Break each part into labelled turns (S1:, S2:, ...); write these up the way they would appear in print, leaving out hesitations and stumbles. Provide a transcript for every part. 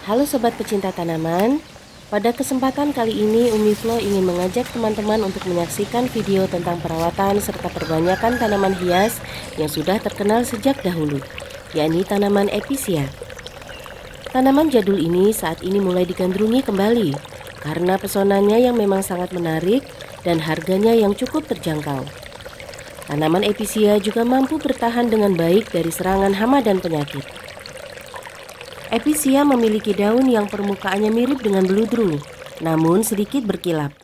S1: Halo sobat pecinta tanaman, pada kesempatan kali ini Umi Flo ingin mengajak teman-teman untuk menyaksikan video tentang perawatan serta perbanyakan tanaman hias yang sudah terkenal sejak dahulu, yakni tanaman episia. Tanaman jadul ini saat ini mulai digandrungi kembali karena pesonanya yang memang sangat menarik dan harganya yang cukup terjangkau. Tanaman episia juga mampu bertahan dengan baik dari serangan hama dan penyakit. Episia memiliki daun yang permukaannya mirip dengan beludru, namun sedikit berkilap.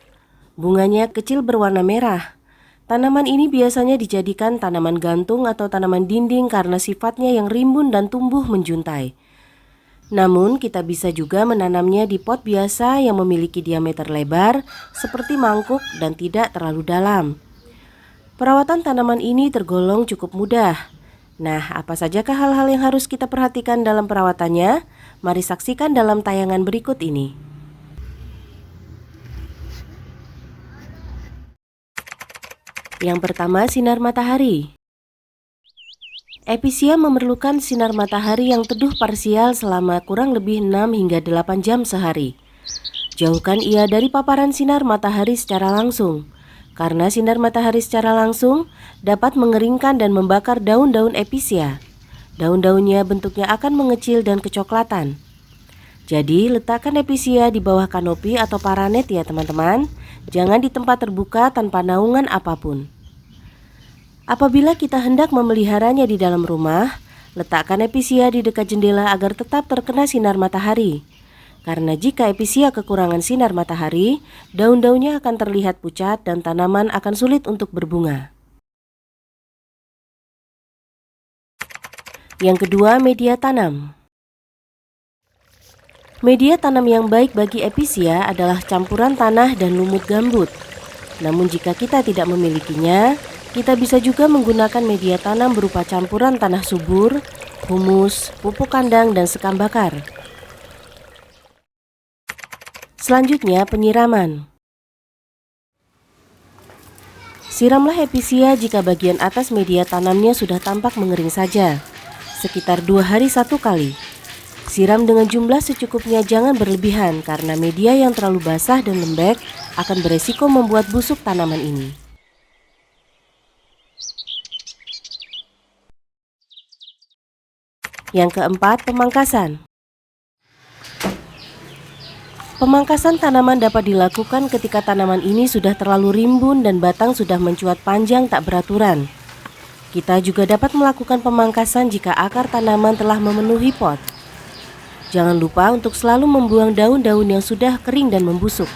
S1: Bunganya kecil berwarna merah. Tanaman ini biasanya dijadikan tanaman gantung atau tanaman dinding karena sifatnya yang rimbun dan tumbuh menjuntai. Namun kita bisa juga menanamnya di pot biasa yang memiliki diameter lebar seperti mangkuk dan tidak terlalu dalam. Perawatan tanaman ini tergolong cukup mudah. Nah, apa sajakah hal-hal yang harus kita perhatikan dalam perawatannya? Mari saksikan dalam tayangan berikut ini. Yang pertama, sinar matahari. Episia memerlukan sinar matahari yang teduh parsial selama kurang lebih 6 hingga 8 jam sehari. Jauhkan ia dari paparan sinar matahari secara langsung. Karena sinar matahari secara langsung dapat mengeringkan dan membakar daun-daun episia. Daun-daunnya bentuknya akan mengecil dan kecoklatan. Jadi letakkan episia di bawah kanopi atau paranet ya teman-teman. Jangan di tempat terbuka tanpa naungan apapun. Apabila kita hendak memeliharanya di dalam rumah, letakkan episia di dekat jendela agar tetap terkena sinar matahari. Karena jika episia kekurangan sinar matahari, daun-daunnya akan terlihat pucat dan tanaman akan sulit untuk berbunga. Yang kedua, media tanam. Media tanam yang baik bagi episia adalah campuran tanah dan lumut gambut. Namun jika kita tidak memilikinya, kita bisa juga menggunakan media tanam berupa campuran tanah subur, humus, pupuk kandang, dan sekam bakar. Selanjutnya, penyiraman. Siramlah episia jika bagian atas media tanamnya sudah tampak mengering saja, sekitar 2 hari 1 kali. Siram dengan jumlah secukupnya, jangan berlebihan karena media yang terlalu basah dan lembek akan beresiko membuat busuk tanaman ini. Yang keempat, pemangkasan. Pemangkasan tanaman dapat dilakukan ketika tanaman ini sudah terlalu rimbun dan batang sudah mencuat panjang tak beraturan. Kita juga dapat melakukan pemangkasan jika akar tanaman telah memenuhi pot. Jangan lupa untuk selalu membuang daun-daun yang sudah kering dan membusuk.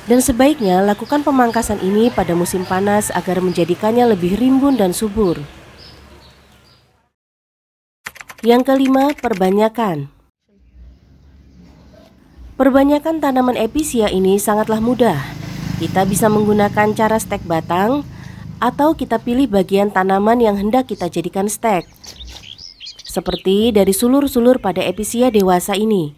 S1: Dan sebaiknya lakukan pemangkasan ini pada musim panas agar menjadikannya lebih rimbun dan subur. Yang kelima, perbanyakan. Perbanyakan tanaman episia ini sangatlah mudah. Kita bisa menggunakan cara stek batang atau kita pilih bagian tanaman yang hendak kita jadikan stek. Seperti dari sulur-sulur pada episia dewasa ini.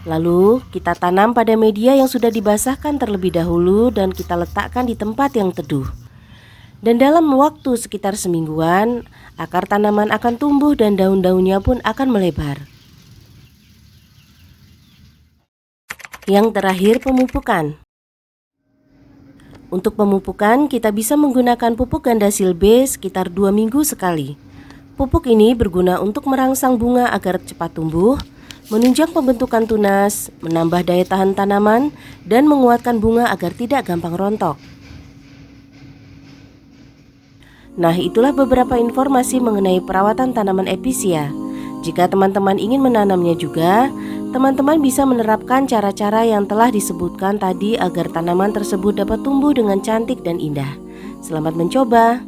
S1: Lalu kita tanam pada media yang sudah dibasahkan terlebih dahulu dan kita letakkan di tempat yang teduh. Dan dalam waktu sekitar semingguan, akar tanaman akan tumbuh dan daun-daunnya pun akan melebar. Yang terakhir, pemupukan. Untuk pemupukan, kita bisa menggunakan pupuk Gandasil B sekitar 2 minggu sekali. Pupuk ini berguna untuk merangsang bunga agar cepat tumbuh, menunjang pembentukan tunas, menambah daya tahan tanaman, dan menguatkan bunga agar tidak gampang rontok. Nah, itulah beberapa informasi mengenai perawatan tanaman episia. Jika teman-teman ingin menanamnya juga, teman-teman bisa menerapkan cara-cara yang telah disebutkan tadi agar tanaman tersebut dapat tumbuh dengan cantik dan indah. Selamat mencoba!